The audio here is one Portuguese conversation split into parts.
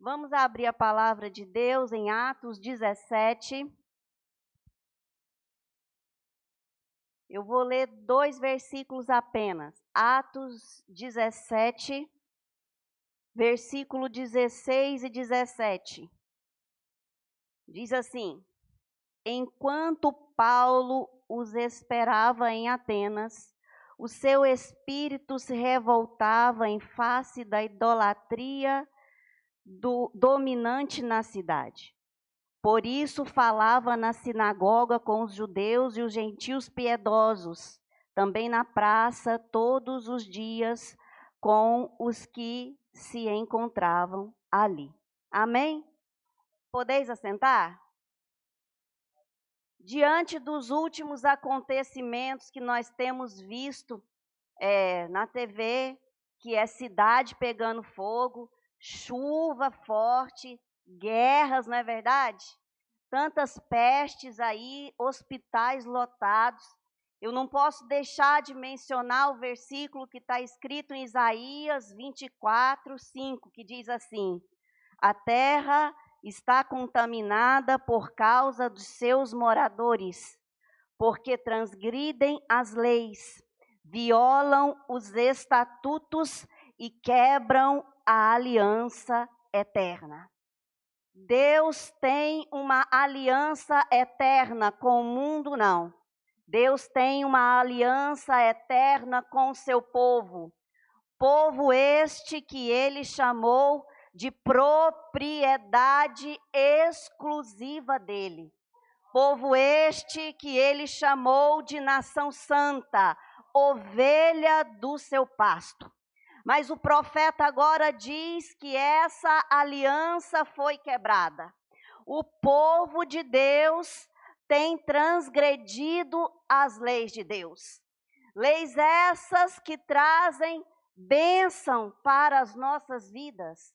Vamos abrir a palavra de Deus em Atos 17. Eu vou ler 2 versículos apenas. Atos 17, versículo 16 e 17. Diz assim: Enquanto Paulo os esperava em Atenas, o seu espírito se revoltava em face da idolatria dominante na cidade. Por isso falava na sinagoga com os judeus e os gentios piedosos, também na praça todos os dias com os que se encontravam ali. Amém? Podeis assentar? Diante dos últimos acontecimentos que nós temos visto na TV, que é cidade pegando fogo, chuva forte, guerras, não é verdade? Tantas pestes aí, hospitais lotados. Eu não posso deixar de mencionar o versículo que está escrito em Isaías 24, 5, que diz assim: A terra está contaminada por causa dos seus moradores, porque transgridem as leis, violam os estatutos e quebram a aliança eterna. Deus tem uma aliança eterna com o mundo, não. Deus tem uma aliança eterna com o seu povo. Povo este que ele chamou de propriedade exclusiva dele. Povo este que ele chamou de nação santa, ovelha do seu pasto. Mas o profeta agora diz que essa aliança foi quebrada. O povo de Deus tem transgredido as leis de Deus. Leis essas que trazem bênção para as nossas vidas.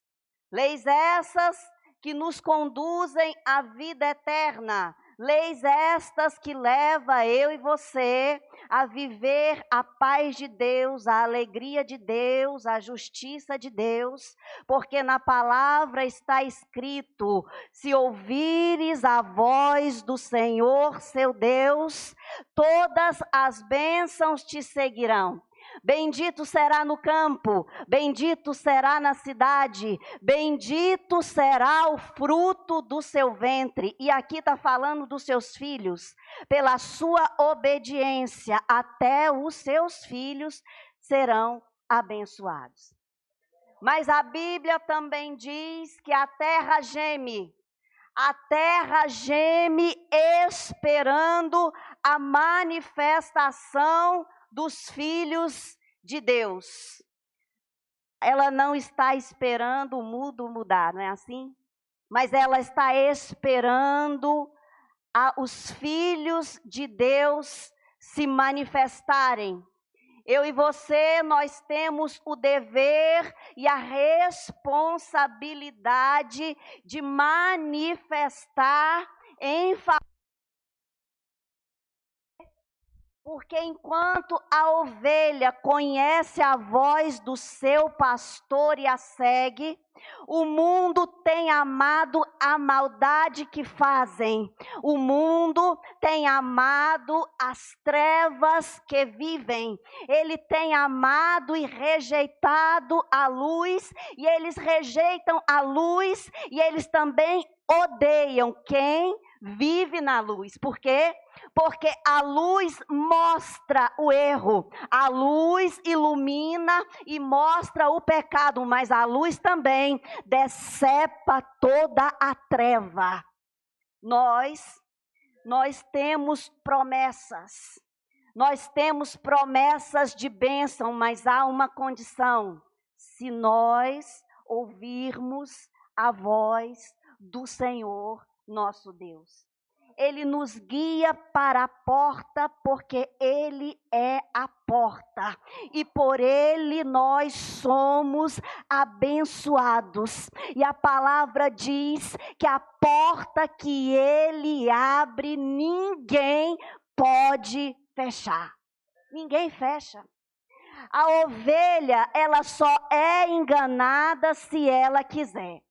Leis essas que nos conduzem à vida eterna. Leis estas que levam eu e você a viver a paz de Deus, a alegria de Deus, a justiça de Deus, porque na palavra está escrito: se ouvires a voz do Senhor, seu Deus, todas as bênçãos te seguirão. Bendito será no campo, bendito será na cidade, bendito será o fruto do seu ventre. E aqui está falando dos seus filhos. Pela sua obediência, até os seus filhos serão abençoados. Mas a Bíblia também diz que a terra geme esperando a manifestação dos filhos de Deus. Ela não está esperando o mundo mudar, não é assim? Mas ela está esperando os filhos de Deus se manifestarem. Eu e você, nós temos o dever e a responsabilidade de manifestar em favor. Porque enquanto a ovelha conhece a voz do seu pastor e a segue, o mundo tem amado a maldade que fazem. O mundo tem amado as trevas que vivem. Ele tem amado e rejeitado a luz, e eles rejeitam a luz, e eles também odeiam quem vive na luz. Por quê? Porque a luz mostra o erro, a luz ilumina e mostra o pecado, mas a luz também decepa toda a treva. Nós temos promessas, de bênção, mas há uma condição: se nós ouvirmos a voz do Senhor nosso Deus. Ele nos guia para a porta, porque Ele é a porta. E por Ele nós somos abençoados. E a palavra diz que a porta que Ele abre, ninguém pode fechar. Ninguém fecha. A ovelha, ela só é enganada se ela quiser.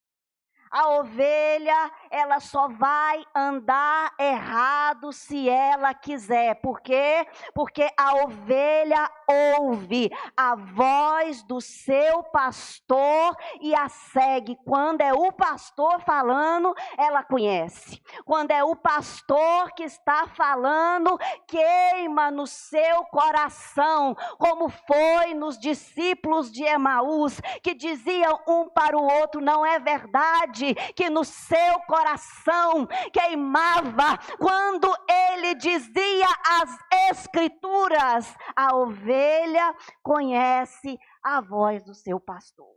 A ovelha, ela só vai andar errado se ela quiser. Por quê? Porque a ovelha ouve a voz do seu pastor e a segue. Quando é o pastor falando, ela conhece. Quando é o pastor que está falando, queima no seu coração, como foi nos discípulos de Emaús, que diziam um para o outro: não é verdade que no seu coração queimava quando ele dizia as escrituras? A ovelha conhece a voz do seu pastor.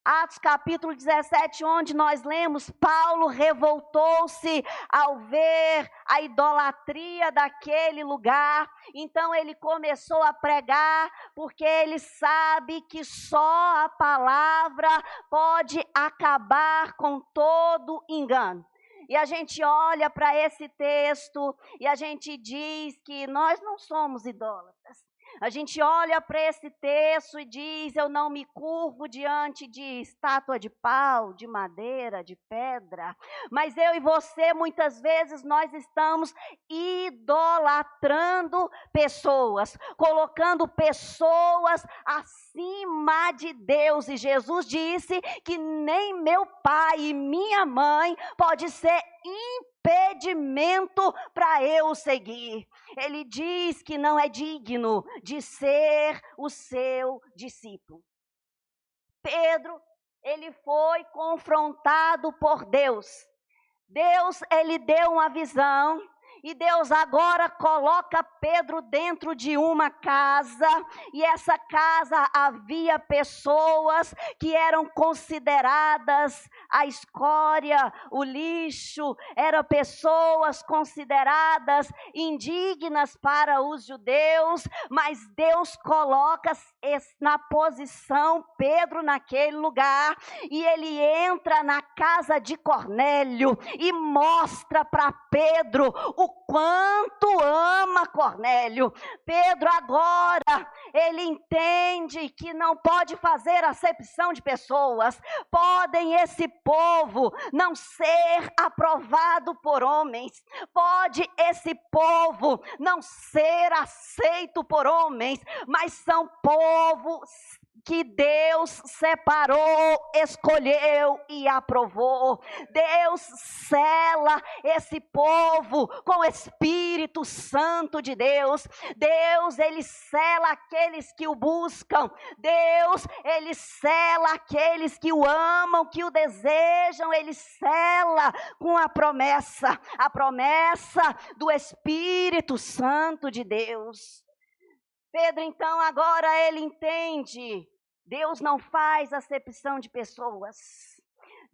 Atos capítulo 17, onde nós lemos, Paulo revoltou-se ao ver a idolatria daquele lugar. Então ele começou a pregar, porque ele sabe que só a palavra pode acabar com todo engano. E a gente olha para esse texto e a gente diz que nós não somos idólatras. A gente olha para esse texto e diz: eu não me curvo diante de estátua de pau, de madeira, de pedra. Mas eu e você, muitas vezes, nós estamos idolatrando pessoas, colocando pessoas acima de Deus. E Jesus disse que nem meu pai e minha mãe pode ser impedimento para eu seguir. Ele diz que não é digno de ser o seu discípulo. Pedro, ele foi confrontado por Deus. Deus, ele deu uma visão. E Deus agora coloca Pedro dentro de uma casa, e essa casa havia pessoas que eram consideradas a escória, o lixo, eram pessoas consideradas indignas para os judeus, mas Deus coloca na posição Pedro naquele lugar, e ele entra na casa de Cornélio e mostra para Pedro o quanto ama Cornélio. Pedro agora, ele entende que não pode fazer acepção de pessoas. Podem esse povo não ser aprovado por homens. Pode esse povo não ser aceito por homens, mas são povos que Deus separou, escolheu e aprovou. Deus sela esse povo com o Espírito Santo de Deus. Deus, ele sela aqueles que o buscam. Deus, ele sela aqueles que o amam, que o desejam. Ele sela com a promessa do Espírito Santo de Deus. Pedro, então, agora ele entende. Deus não faz acepção de pessoas.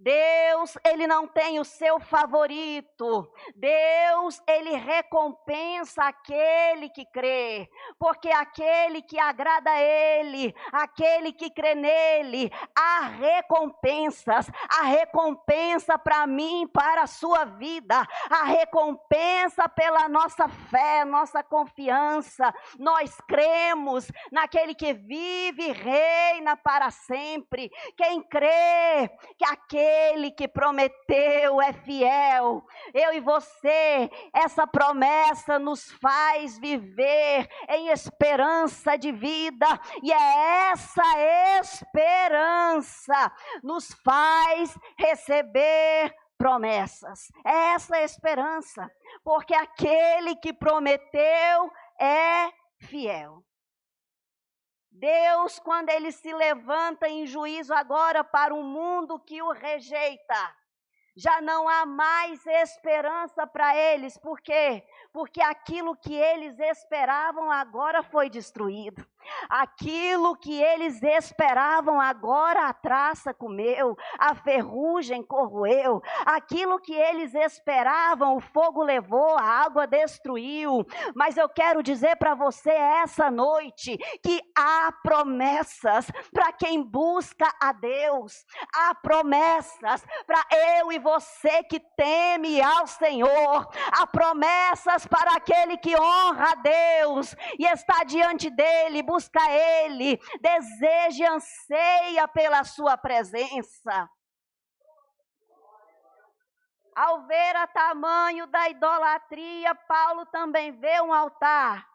Deus, ele não tem o seu favorito. Deus, ele recompensa aquele que crê, porque aquele que agrada a ele, aquele que crê nele, há recompensas. A recompensa para mim, para a sua vida, a recompensa pela nossa fé, nossa confiança. Nós cremos naquele que vive e reina para sempre. Quem crê que aquele que prometeu é fiel. Eu e você, essa promessa nos faz viver em esperança de vida, e é essa esperança nos faz receber promessas. É essa esperança, porque aquele que prometeu é fiel. Deus, quando ele se levanta em juízo agora para um mundo que o rejeita, já não há mais esperança para eles. Por quê? Porque aquilo que eles esperavam agora foi destruído. Aquilo que eles esperavam agora a traça comeu, a ferrugem corroeu. Aquilo que eles esperavam, o fogo levou, a água destruiu. Mas eu quero dizer para você essa noite que há promessas para quem busca a Deus. Há promessas para eu e você que teme ao Senhor. Há promessas para aquele que honra a Deus e está diante dele, busca ele, deseja e anseia pela sua presença. Ao ver o tamanho da idolatria, Paulo também vê um altar.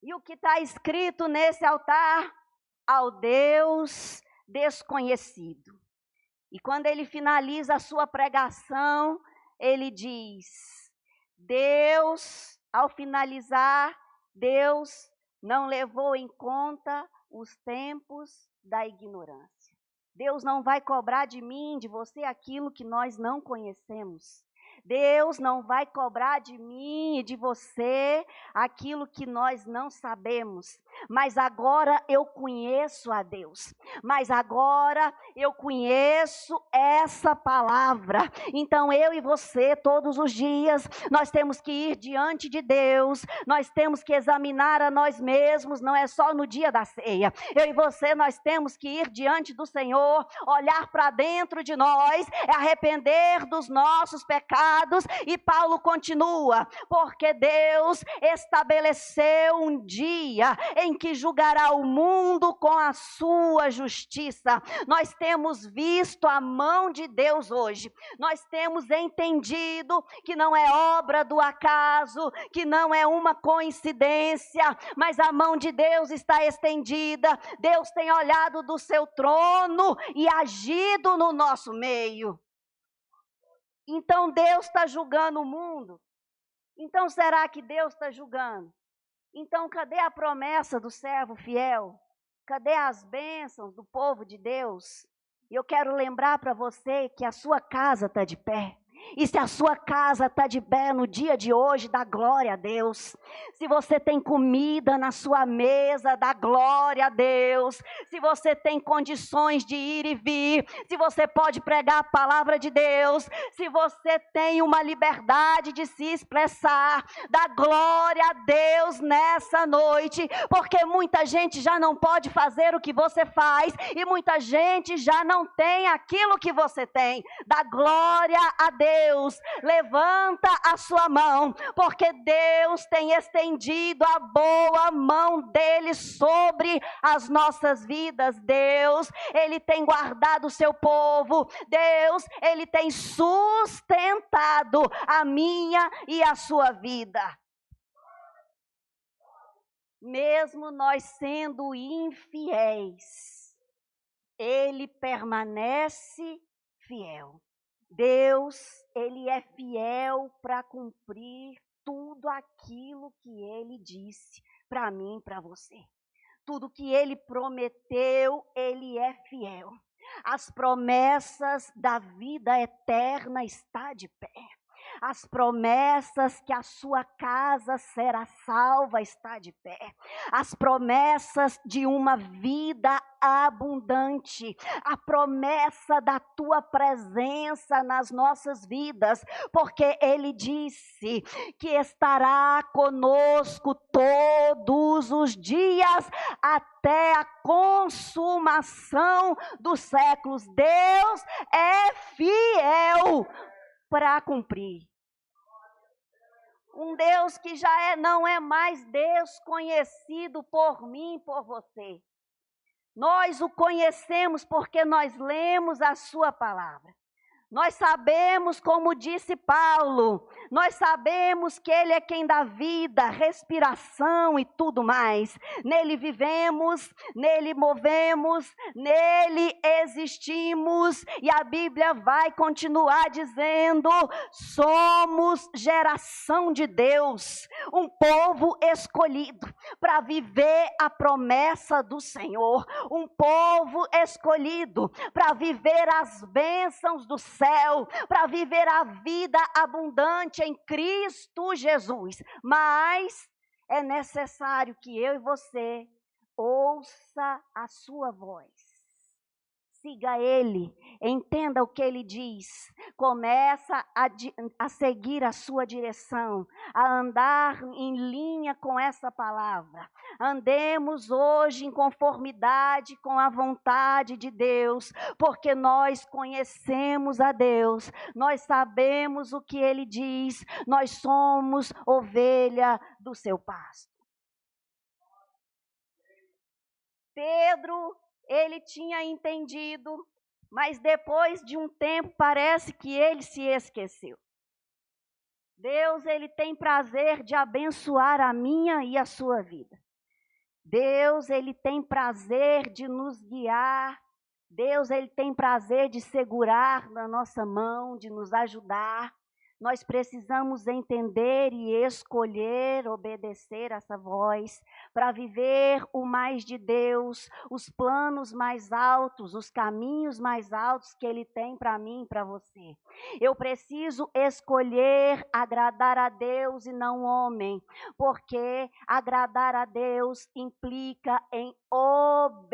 E o que está escrito nesse altar? Ao Deus desconhecido. E quando ele finaliza a sua pregação, ele diz: Deus, ao finalizar, Deus não levou em conta os tempos da ignorância. Deus não vai cobrar de mim, de você, aquilo que nós não conhecemos. Deus não vai cobrar de mim e de você aquilo que nós não sabemos. Mas agora eu conheço a Deus. Mas agora eu conheço essa palavra. Então eu e você, todos os dias, nós temos que ir diante de Deus. Nós temos que examinar a nós mesmos, não é só no dia da ceia. Eu e você, nós temos que ir diante do Senhor, olhar para dentro de nós, arrepender dos nossos pecados. E Paulo continua, porque Deus estabeleceu um dia em que julgará o mundo com a sua justiça. Nós temos visto a mão de Deus hoje, nós temos entendido que não é obra do acaso, que não é uma coincidência, mas a mão de Deus está estendida. Deus tem olhado do seu trono e agido no nosso meio. Então Deus está julgando o mundo? Então será que Deus está julgando? Então cadê a promessa do servo fiel? Cadê as bênçãos do povo de Deus? E eu quero lembrar para você que a sua casa está de pé. E se a sua casa está de pé no dia de hoje, dá glória a Deus. Se você tem comida na sua mesa, dá glória a Deus. Se você tem condições de ir e vir, se você pode pregar a palavra de Deus, se você tem uma liberdade de se expressar, dá glória a Deus nessa noite, porque muita gente já não pode fazer o que você faz, e muita gente já não tem aquilo que você tem. Dá glória a Deus, levanta a sua mão, porque Deus tem estendido a boa mão dele sobre as nossas vidas. Deus, ele tem guardado o seu povo. Deus, ele tem sustentado a minha e a sua vida. Mesmo nós sendo infiéis, ele permanece fiel. Deus, ele é fiel para cumprir tudo aquilo que ele disse para mim e para você. Tudo que ele prometeu, ele é fiel. As promessas da vida eterna estão de pé. As promessas que a sua casa será salva está de pé. As promessas de uma vida abundante. A promessa da tua presença nas nossas vidas. Porque ele disse que estará conosco todos os dias até a consumação dos séculos. Deus é fiel para cumprir. Um Deus que já não é mais desconhecido por mim e por você. Nós o conhecemos porque nós lemos a sua palavra. Nós sabemos, como disse Paulo, nós sabemos que ele é quem dá vida, respiração e tudo mais. Nele vivemos, nele movemos, nele existimos. E a Bíblia vai continuar dizendo: somos geração de Deus, um povo escolhido para viver a promessa do Senhor. Um povo escolhido para viver as bênçãos do céu, para viver a vida abundante em Cristo Jesus. Mas é necessário que eu e você ouça a sua voz. Siga ele, entenda o que ele diz, começa a seguir a sua direção, a andar em linha com essa palavra. Andemos hoje em conformidade com a vontade de Deus, porque nós conhecemos a Deus, nós sabemos o que ele diz, nós somos ovelha do seu pasto. Pedro, ele tinha entendido, mas depois de um tempo parece que ele se esqueceu. Deus, Ele tem prazer de abençoar a minha e a sua vida. Deus, Ele tem prazer de nos guiar. Deus, Ele tem prazer de segurar na nossa mão, de nos ajudar. Nós precisamos entender e escolher obedecer essa voz para viver o mais de Deus, os planos mais altos, os caminhos mais altos que Ele tem para mim e para você. Eu preciso escolher agradar a Deus e não o homem, porque agradar a Deus implica em obediência.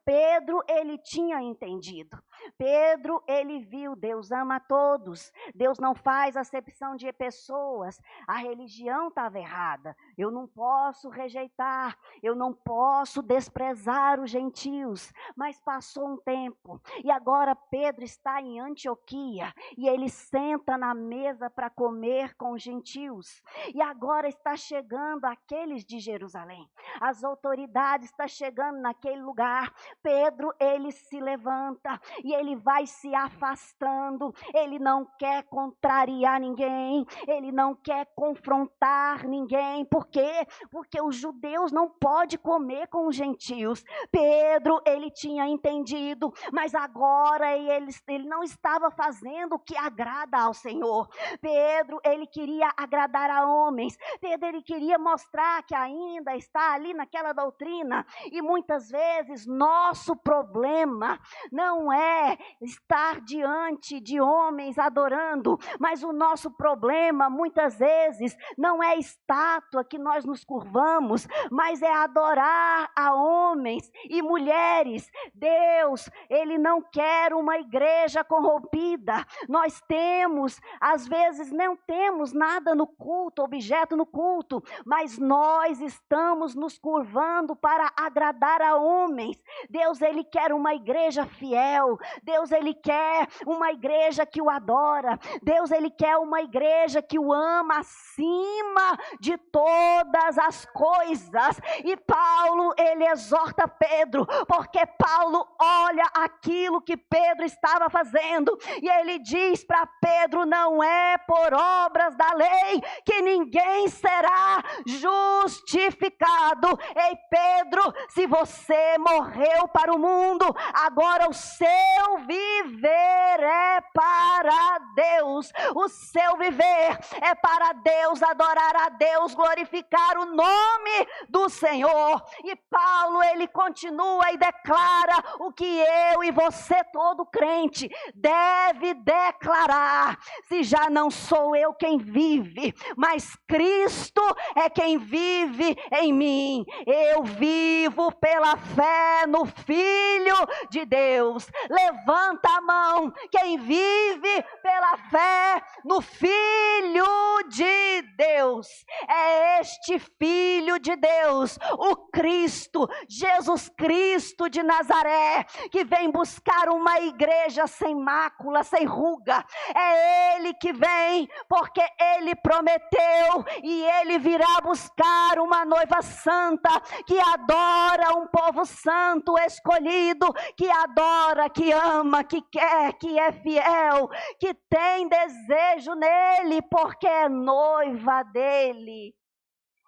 Pedro, ele tinha entendido. Pedro, ele viu, Deus ama a todos. Deus não faz acepção de pessoas. A religião estava errada. Eu não posso rejeitar, eu não posso desprezar os gentios. Mas passou um tempo e agora Pedro está em Antioquia e ele senta na mesa para comer com os gentios. E agora está chegando aqueles de Jerusalém. As autoridades estão chegando naquele lugar. Pedro, ele se levanta e ele vai se afastando. Ele não quer contrariar ninguém, ele não quer confrontar ninguém. Por quê? Porque os judeus não podem comer com os gentios. Pedro, ele tinha entendido, mas agora ele não estava fazendo o que agrada ao Senhor. Pedro, ele queria agradar a homens. Pedro, ele queria mostrar que ainda está ali naquela doutrina. E muitas vezes nosso problema não é estar diante de homens adorando, mas o nosso problema muitas vezes não é estátua que nós nos curvamos, mas é adorar a homens e mulheres. Deus, Ele não quer uma igreja corrompida. Nós temos, às vezes não temos nada no culto, objeto no culto, mas nós estamos nos curvando para agradar a homens. Deus, Ele quer uma igreja fiel. Deus, Ele quer uma igreja que o adora. Deus, Ele quer uma igreja que o ama acima de todas as coisas. E Paulo, ele exorta Pedro, porque Paulo olha aquilo que Pedro estava fazendo, e ele diz para Pedro: não é por obras da lei que ninguém será justificado. Ei, Pedro, se você morreu para o mundo, agora o seu viver é para Deus. O seu viver é para Deus, adorar a Deus, glorificar o nome do Senhor. E Paulo, ele continua e declara o que eu e você, todo crente, deve declarar: se já não sou eu quem vive, mas Cristo é quem vive em mim. Eu vivo pela fé no Filho de Deus. Levanta a mão quem vive pela fé no Filho de Deus. É este Filho de Deus, o Cristo, Jesus Cristo de Nazaré, que vem buscar uma igreja sem mácula, sem ruga. É Ele que vem, porque Ele prometeu, e Ele virá buscar uma noiva santa, que adora um povo santo, escolhido, que adora, que ama, que quer, que é fiel, que tem desejo nele, porque é noiva dele.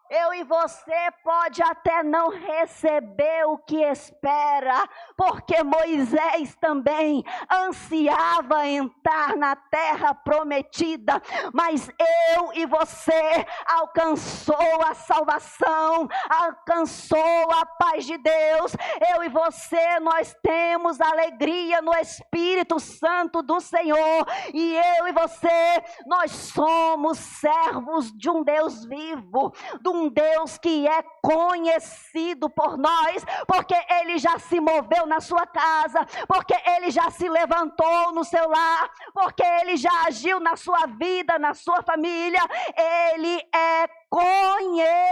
Eu e você pode até não receber o que espera, porque Moisés também ansiava entrar na terra prometida, mas eu e você alcançou a salvação, alcançou a paz de Deus. Eu e você, nós temos alegria no Espírito Santo do Senhor, e eu e você, nós somos servos de um Deus vivo, de um Deus que é conhecido por nós, porque Ele já se moveu na sua casa, porque Ele já se levantou no seu lar, porque Ele já agiu na sua vida, na sua família. Ele é conhecido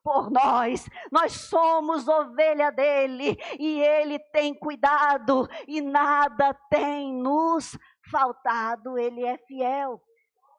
por nós. Nós somos ovelha dele, e Ele tem cuidado, e nada tem nos faltado. Ele é fiel.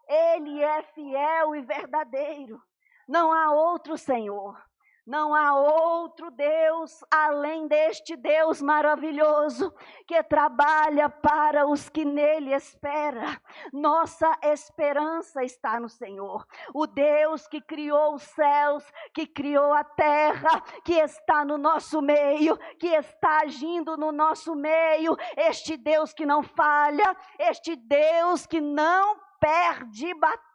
Ele é fiel e verdadeiro. Não há outro Senhor, Não há outro Deus além deste Deus maravilhoso que trabalha para os que nele esperam. Nossa esperança está no Senhor. O Deus que criou os céus, que criou a terra, que está no nosso meio, que está agindo no nosso meio. Este Deus que não falha, este Deus que não perde batalha.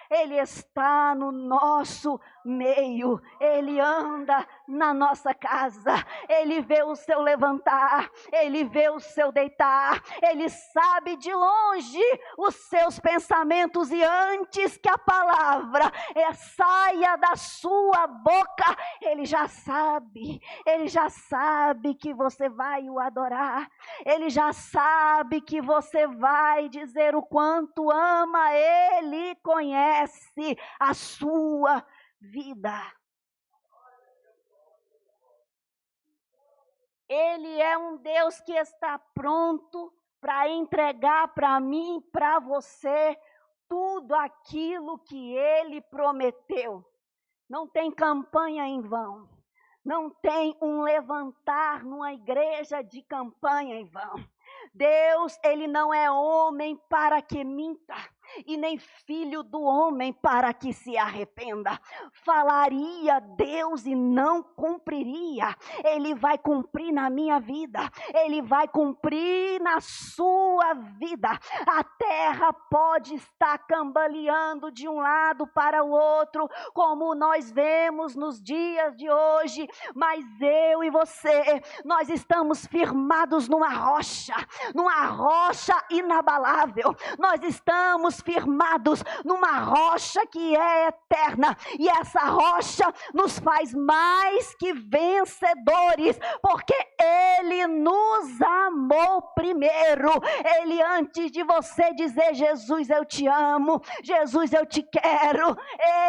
Ele está no nosso meio, Ele anda na nossa casa, Ele vê o seu levantar, Ele vê o seu deitar, Ele sabe de longe os seus pensamentos e antes que a palavra saia da sua boca, Ele já sabe que você vai o adorar, Ele já sabe que você vai dizer o quanto ama Ele, conhece a sua vida. Ele é um Deus que está pronto para entregar para mim, para você, tudo aquilo que Ele prometeu. Não tem campanha em vão. Não tem um levantar numa igreja de campanha em vão. Deus, Ele não é homem para que minta, e nem filho do homem para que se arrependa. Falaria Deus e não cumpriria. Ele vai cumprir na minha vida, Ele vai cumprir na sua vida. A terra pode estar cambaleando de um lado para o outro, como nós vemos nos dias de hoje, mas eu e você, nós estamos firmados numa rocha inabalável. Nós estamos firmados numa rocha que é eterna, e essa rocha nos faz mais que vencedores, porque Ele nos amou primeiro. Ele, antes de você dizer Jesus eu te amo, Jesus eu te quero,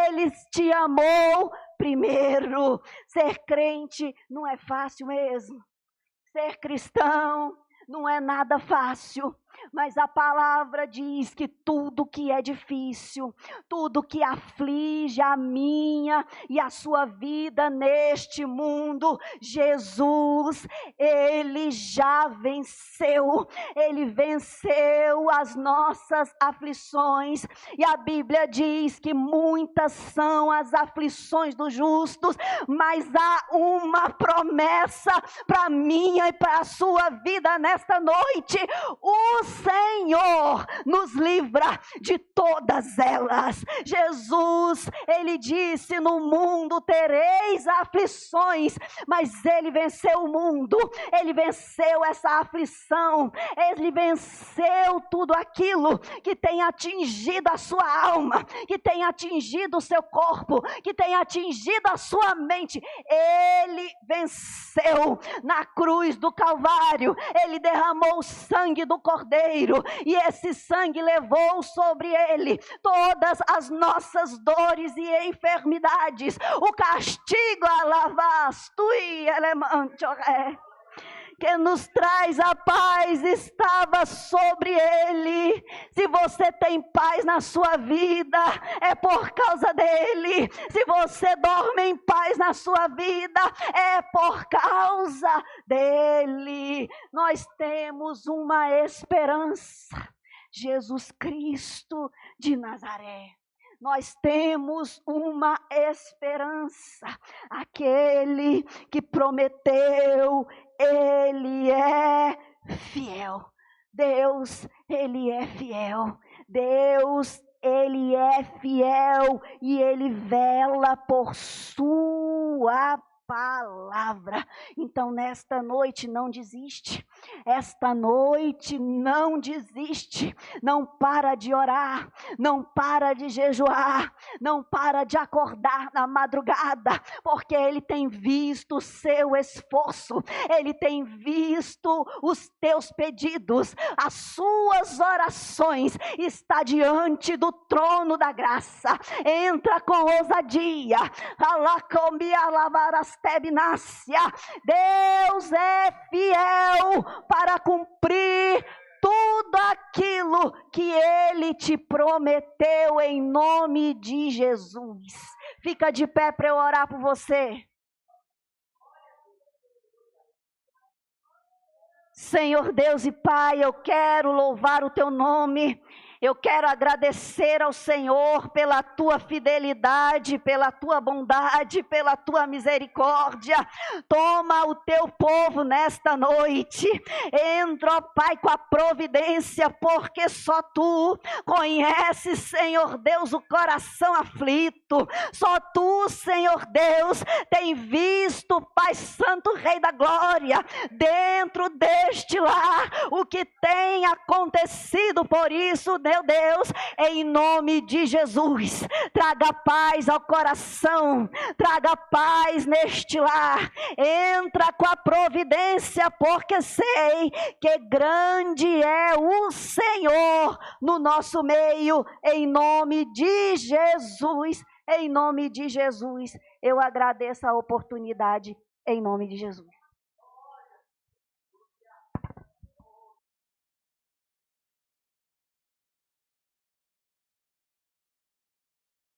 Ele te amou primeiro. Ser crente não é fácil mesmo. Ser cristão não é nada fácil, mas a palavra diz que tudo que é difícil, tudo que aflige a minha e a sua vida neste mundo, Jesus, Ele já venceu. Ele venceu as nossas aflições, e a Bíblia diz que muitas são as aflições dos justos, mas há uma promessa para a minha e para a sua vida nesta noite: o Senhor nos livra de todas elas. Jesus, Ele disse: no mundo tereis aflições, mas Ele venceu o mundo, Ele venceu essa aflição, Ele venceu tudo aquilo que tem atingido a sua alma, que tem atingido o seu corpo, que tem atingido a sua mente. Ele venceu na cruz do Calvário. Ele derramou o sangue do Cordeiro, e esse sangue levou sobre Ele todas as nossas dores e enfermidades. O castigo que nos traz a paz estava sobre Ele. Se você tem paz na sua vida, é por causa dEle. Se você dorme em paz na sua vida, é por causa dEle. Nós temos uma esperança: Jesus Cristo de Nazaré. Nós temos uma esperança: aquele que prometeu, Ele é fiel. Deus, Ele é fiel. Deus, Ele é fiel, e Ele vela por sua palavra. Então, nesta noite, não desiste. Esta noite, não desiste. Não para de orar, não para de jejuar, não para de acordar na madrugada, porque Ele tem visto o seu esforço, Ele tem visto os teus pedidos, as suas orações. Está diante do trono da graça. Entra com ousadia. Deus é fiel para cumprir tudo aquilo que Ele te prometeu, em nome de Jesus. Fica de pé para eu orar por você. Senhor Deus e Pai, eu quero louvar o teu nome. Eu quero agradecer ao Senhor pela tua fidelidade, pela tua bondade, pela tua misericórdia. Toma o teu povo nesta noite. Entra, ó Pai, com a providência, porque só tu conheces, Senhor Deus, o coração aflito. Só tu, Senhor Deus, tem visto, Pai Santo, Rei da Glória, dentro deste lar, o que tem acontecido. Por isso, meu Deus, em nome de Jesus, traga paz ao coração, traga paz neste lar, entra com a providência, porque sei que grande é o Senhor no nosso meio, em nome de Jesus, em nome de Jesus, eu agradeço a oportunidade, em nome de Jesus.